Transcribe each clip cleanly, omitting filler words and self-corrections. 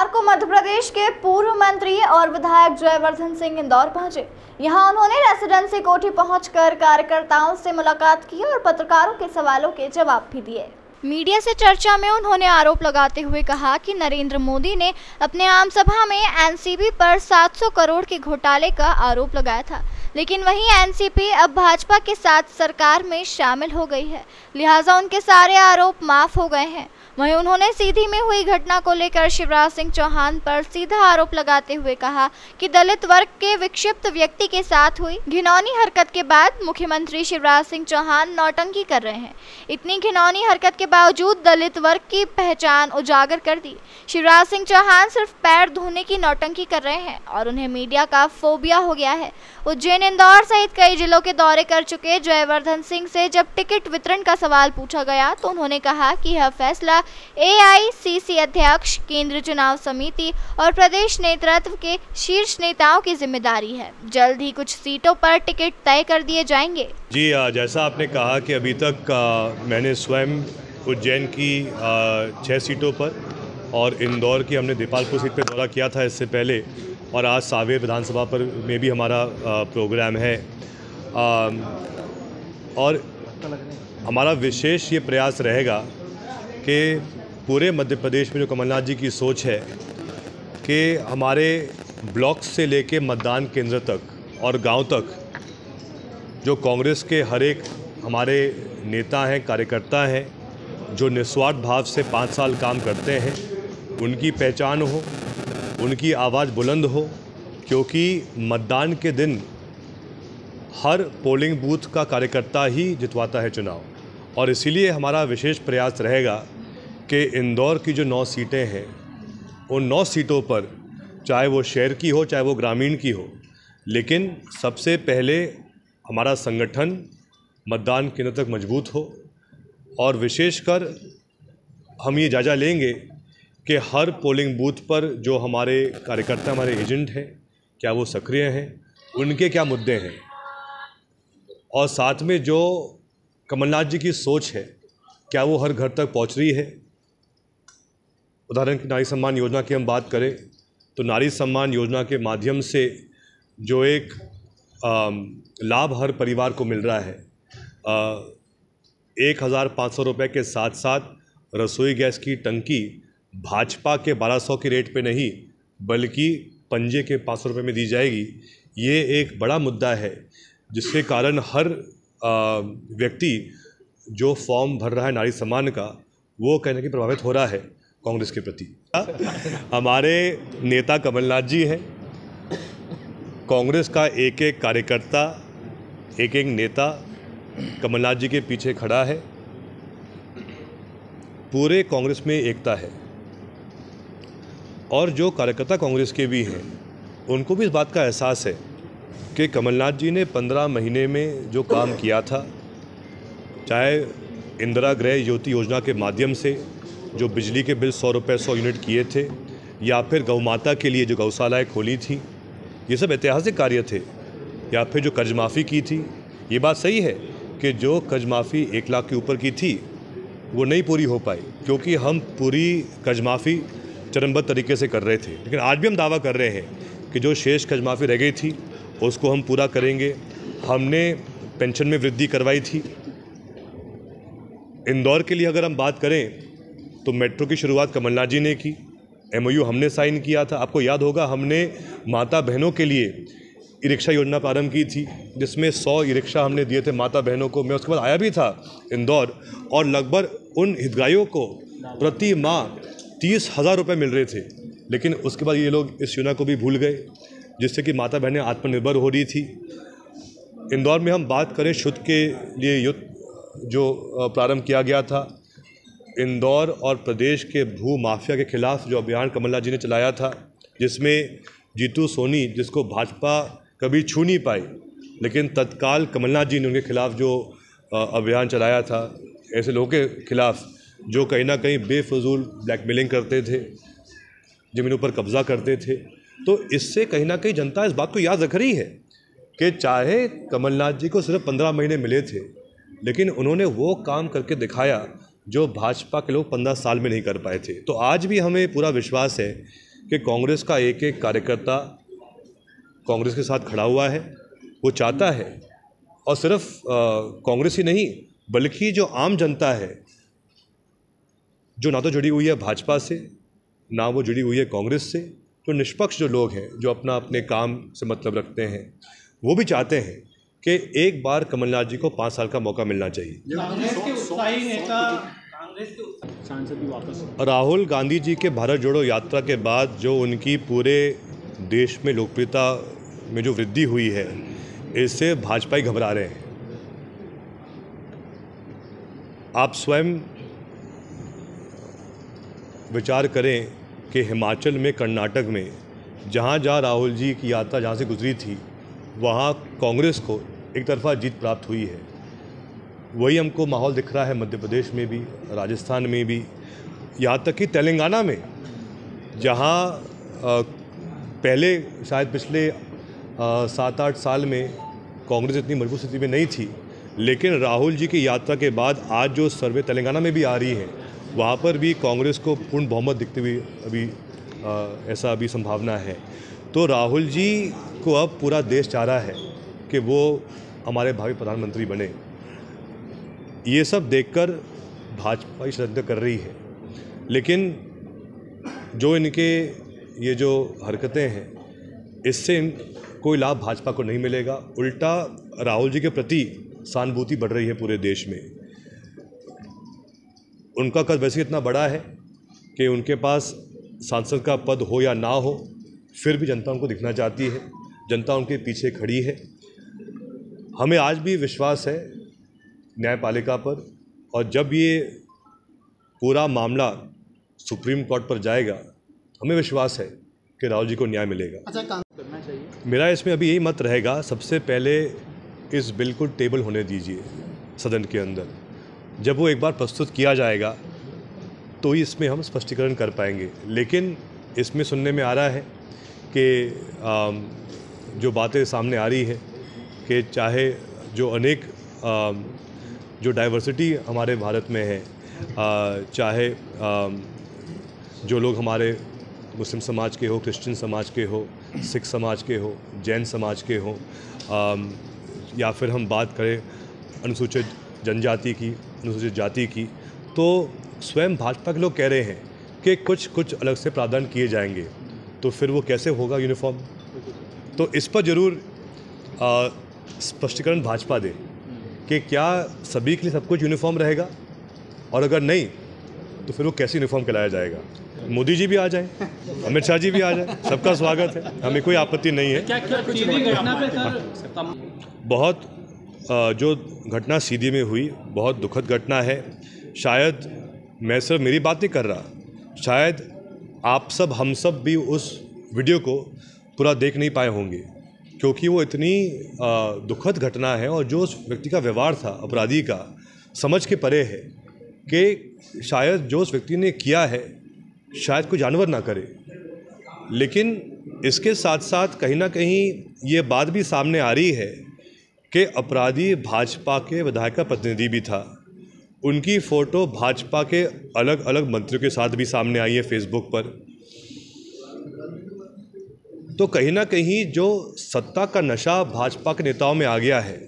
को मध्य प्रदेश के पूर्व मंत्री और विधायक जयवर्धन सिंह इंदौर पहुंचे। यहां उन्होंने रेसिडेंसी कोठी पहुंचकर कार्यकर्ताओं से मुलाकात की और पत्रकारों के सवालों के जवाब भी दिए। मीडिया से चर्चा में उन्होंने आरोप लगाते हुए कहा कि नरेंद्र मोदी ने अपने आम सभा में एनसीपी पर 700 करोड़ के घोटाले का आरोप लगाया था, लेकिन वहीं एनसीपी अब भाजपा के साथ सरकार में शामिल हो गई है, लिहाजा उनके सारे आरोप माफ हो गए हैं। वहीं उन्होंने सीधी में हुई घटना को लेकर शिवराज सिंह चौहान पर सीधा आरोप लगाते हुए कहा कि दलित वर्ग के विक्षिप्त व्यक्ति के साथ हुई घिनौनी हरकत के बाद मुख्यमंत्री शिवराज सिंह चौहान नौटंकी कर रहे हैं। इतनी घिनौनी हरकत के बावजूद दलित वर्ग की पहचान उजागर कर दी। शिवराज सिंह चौहान सिर्फ पैर धोने की नौटंकी कर रहे हैं और उन्हें मीडिया का फोबिया हो गया है। उज्जैन, इंदौर सहित कई जिलों के दौरे कर चुके जयवर्धन सिंह से जब टिकट वितरण का सवाल पूछा गया तो उन्होंने कहा कि यह फैसला एआईसीसी अध्यक्ष, केंद्रीय चुनाव समिति और प्रदेश नेतृत्व के शीर्ष नेताओं की जिम्मेदारी है। जल्द ही कुछ सीटों पर टिकट तय कर दिए जाएंगे। जी, जैसा आपने कहा कि अभी तक मैंने स्वयं उज्जैन की 6 सीटों पर और इंदौर की हमने दीपालपुर सीट पर दौरा किया था इससे पहले, और आज सांवेर विधानसभा पर में भी हमारा प्रोग्राम है। और हमारा विशेष ये प्रयास रहेगा कि पूरे मध्य प्रदेश में जो कमलनाथ जी की सोच है कि हमारे ब्लॉक से लेके मतदान केंद्र तक और गांव तक जो कांग्रेस के हर एक हमारे नेता हैं, कार्यकर्ता हैं, जो निस्वार्थ भाव से 5 साल काम करते हैं, उनकी पहचान हो, उनकी आवाज़ बुलंद हो, क्योंकि मतदान के दिन हर पोलिंग बूथ का कार्यकर्ता ही जितवाता है चुनाव। और इसीलिए हमारा विशेष प्रयास रहेगा कि इंदौर की जो 9 सीटें हैं, उन 9 सीटों पर, चाहे वो शहर की हो चाहे वो ग्रामीण की हो, लेकिन सबसे पहले हमारा संगठन मतदान केंद्र तक मजबूत हो। और विशेषकर हम ये जायजा लेंगे कि हर पोलिंग बूथ पर जो हमारे कार्यकर्ता, हमारे एजेंट हैं, क्या वो सक्रिय हैं, उनके क्या मुद्दे हैं, और साथ में जो कमलनाथ जी की सोच है क्या वो हर घर तक पहुंच रही है। उदाहरण की नारी सम्मान योजना की हम बात करें तो नारी सम्मान योजना के माध्यम से जो एक लाभ हर परिवार को मिल रहा है, 1500 रुपये के साथ साथ रसोई गैस की टंकी भाजपा के 1200 के रेट पे नहीं बल्कि पंजे के 500 रुपये में दी जाएगी। ये एक बड़ा मुद्दा है जिसके कारण हर व्यक्ति जो फॉर्म भर रहा है नारी सम्मान का, वो कहने की प्रभावित हो रहा है कांग्रेस के प्रति। हमारे नेता कमलनाथ जी हैं, कांग्रेस का एक एक कार्यकर्ता, एक एक नेता कमलनाथ जी के पीछे खड़ा है। पूरे कांग्रेस में एकता है और जो कार्यकर्ता कांग्रेस के भी हैं उनको भी इस बात का एहसास है कि कमलनाथ जी ने 15 महीने में जो काम किया था, चाहे इंदिरा गृह ज्योति योजना के माध्यम से जो बिजली के बिल 100 रुपये 100 यूनिट किए थे, या फिर गौ माता के लिए जो गौशालाएँ खोली थी, ये सब ऐतिहासिक कार्य थे। या फिर जो कर्ज माफ़ी की थी, ये बात सही है कि जो कर्ज माफ़ी 1 लाख के ऊपर की थी वो नहीं पूरी हो पाई, क्योंकि हम पूरी कर्ज माफ़ी चरणबद्ध तरीके से कर रहे थे। लेकिन आज भी हम दावा कर रहे हैं कि जो शेष कर्ज माफ़ी रह गई थी उसको हम पूरा करेंगे। हमने पेंशन में वृद्धि करवाई थी। इंदौर के लिए अगर हम बात करें तो मेट्रो की शुरुआत कमलनाथ जी ने की, MOU हमने साइन किया था। आपको याद होगा हमने माता बहनों के लिए ई रिक्शा योजना प्रारंभ की थी, जिसमें 100 ई रिक्शा हमने दिए थे माता बहनों को। मैं उसके बाद आया भी था इंदौर, और लगभग उन हितग्राहियों को प्रति माह 30,000 रुपये मिल रहे थे। लेकिन उसके बाद ये लोग इस योजना को भी भूल गए, जिससे कि माता बहनें आत्मनिर्भर हो रही थी। इंदौर में हम बात करें शुद्ध के लिए युद्ध जो प्रारंभ किया गया था, इंदौर और प्रदेश के भू माफिया के खिलाफ जो अभियान कमलनाथ जी ने चलाया था, जिसमें जीतू सोनी, जिसको भाजपा कभी छू नहीं पाई, लेकिन तत्काल कमलनाथ जी ने उनके खिलाफ जो अभियान चलाया था, ऐसे लोगों के खिलाफ जो कहीं ना कहीं बेफजूल ब्लैकमेलिंग करते थे, ज़मीनों पर कब्जा करते थे। तो इससे कहीं ना कहीं जनता इस बात को याद रख रही है कि चाहे कमलनाथ जी को सिर्फ 15 महीने मिले थे, लेकिन उन्होंने वो काम करके दिखाया जो भाजपा के लोग 15 साल में नहीं कर पाए थे। तो आज भी हमें पूरा विश्वास है कि कांग्रेस का एक एक कार्यकर्ता कांग्रेस के साथ खड़ा हुआ है। वो चाहता है, और सिर्फ कांग्रेस ही नहीं बल्कि जो आम जनता है, जो ना तो जुड़ी हुई है भाजपा से, ना वो जुड़ी हुई है कांग्रेस से, जो निष्पक्ष जो लोग हैं, जो अपने काम से मतलब रखते हैं, वो भी चाहते हैं कि एक बार कमलनाथ जी को 5 साल का मौका मिलना चाहिए। कांग्रेस के उत्साही नेता, कांग्रेस के सांसद भी वापस। राहुल गांधी जी के भारत जोड़ो यात्रा के बाद जो उनकी पूरे देश में लोकप्रियता में जो वृद्धि हुई है, इससे भाजपा ही घबरा रहे हैं। आप स्वयं विचार करें कि हिमाचल में, कर्नाटक में, जहाँ राहुल जी की यात्रा जहाँ से गुजरी थी, वहाँ कांग्रेस को एक तरफा जीत प्राप्त हुई है। वही हमको माहौल दिख रहा है मध्य प्रदेश में भी, राजस्थान में भी, यहाँ तक कि तेलंगाना में, जहाँ पहले शायद पिछले 7-8 साल में कांग्रेस इतनी मजबूत स्थिति में नहीं थी, लेकिन राहुल जी की यात्रा के बाद आज जो सर्वे तेलंगाना में भी आ रही है, वहाँ पर भी कांग्रेस को पूर्ण बहुमत दिखती हुई ऐसा अभी संभावना है। तो राहुल जी को अब पूरा देश चाह रहा है कि वो हमारे भावी प्रधानमंत्री बने। ये सब देखकर भाजपा ही षड्यंत्र कर रही है, लेकिन जो इनके ये जो हरकतें हैं, इससे कोई लाभ भाजपा को नहीं मिलेगा। उल्टा राहुल जी के प्रति सहानुभूति बढ़ रही है पूरे देश में। उनका कद वैसे इतना बड़ा है कि उनके पास सांसद का पद हो या ना हो, फिर भी जनता उनको दिखना चाहती है, जनता उनके पीछे खड़ी है। हमें आज भी विश्वास है न्यायपालिका पर, और जब ये पूरा मामला सुप्रीम कोर्ट पर जाएगा, हमें विश्वास है कि राहुल जी को न्याय मिलेगा। अच्छा, काम करना चाहिए। मेरा इसमें अभी यही मत रहेगा, सबसे पहले इस बिल को टेबल होने दीजिए सदन के अंदर। जब वो एक बार प्रस्तुत किया जाएगा तो ही इसमें हम स्पष्टीकरण कर पाएंगे। लेकिन इसमें सुनने में आ रहा है कि जो बातें सामने आ रही है कि चाहे जो अनेक जो डाइवर्सिटी हमारे भारत में है, चाहे जो लोग हमारे मुस्लिम समाज के हो, क्रिश्चियन समाज के हो, सिख समाज के हो, जैन समाज के हो, या फिर हम बात करें अनुसूचित जनजाति की, अनुसूचित जाति की, तो स्वयं भाजपा के लोग कह रहे हैं कि कुछ अलग से प्रावधान किए जाएंगे। तो फिर वो कैसे होगा यूनिफॉर्म? तो इस पर ज़रूर स्पष्टीकरण भाजपा दे कि क्या सभी के लिए सब कुछ यूनिफॉर्म रहेगा, और अगर नहीं तो फिर वो कैसे यूनिफॉर्म कहलाया जाएगा। मोदी जी भी आ जाएं, अमित शाह जी भी आ जाएं, सबका स्वागत है, हमें कोई आपत्ति नहीं है। बहुत जो घटना सीधी में हुई, बहुत दुखद घटना है। शायद मैं सिर्फ मेरी बात नहीं कर रहा, शायद आप सब, हम सब भी उस वीडियो को पूरा देख नहीं पाए होंगे, क्योंकि वो इतनी दुखद घटना है, और जो उस व्यक्ति का व्यवहार था अपराधी का, समझ के परे है कि शायद जो उस व्यक्ति ने किया है शायद कोई जानवर ना करे। लेकिन इसके साथ साथ कहीं ना कहीं ये बात भी सामने आ रही है कि अपराधी भाजपा के विधायक का प्रतिनिधि भी था। उनकी फ़ोटो भाजपा के अलग अलग मंत्रियों के साथ भी सामने आई है फेसबुक पर। तो कहीं ना कहीं जो सत्ता का नशा भाजपा के नेताओं में आ गया है,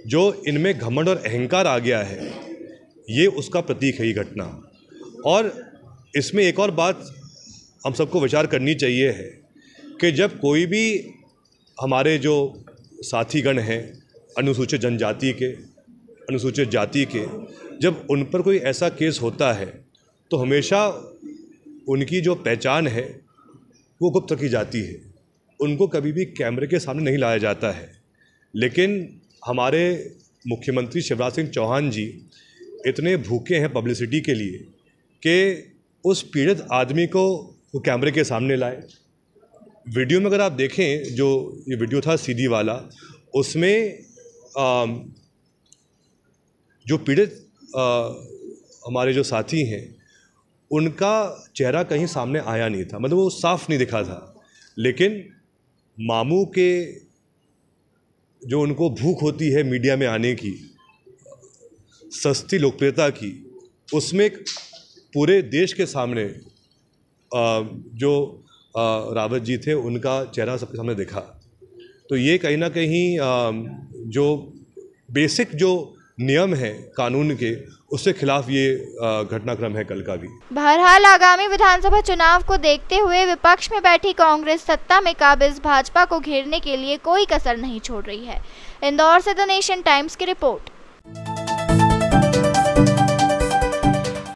जो इनमें घमंड और अहंकार आ गया है, ये उसका प्रतीक है ये घटना। और इसमें एक और बात हम सबको विचार करनी चाहिए है कि जब कोई भी हमारे जो साथीगण हैं अनुसूचित जनजाति के, अनुसूचित जाति के, जब उन पर कोई ऐसा केस होता है तो हमेशा उनकी जो पहचान है वो गुप्त रखी जाती है, उनको कभी भी कैमरे के सामने नहीं लाया जाता है। लेकिन हमारे मुख्यमंत्री शिवराज सिंह चौहान जी इतने भूखे हैं पब्लिसिटी के लिए कि उस पीड़ित आदमी को वो कैमरे के सामने लाए। वीडियो में अगर आप देखें, जो ये वीडियो था सीधी वाला, उसमें जो पीड़ित हमारे जो साथी हैं, उनका चेहरा कहीं सामने आया नहीं था, मतलब वो साफ नहीं दिखा था। लेकिन मामू के जो उनको भूख होती है मीडिया में आने की, सस्ती लोकप्रियता की, उसमें पूरे देश के सामने जो रावत जी थे उनका चेहरा सबके सामने देखा। तो ये कहीं ना कहीं जो बेसिक जो नियम है कानून के, उससे खिलाफ ये घटनाक्रम है कल का भी। बहरहाल आगामी विधानसभा चुनाव को देखते हुए विपक्ष में बैठी कांग्रेस सत्ता में काबिज भाजपा को घेरने के लिए कोई कसर नहीं छोड़ रही है। इंदौर से द नेशन टाइम्स की रिपोर्ट।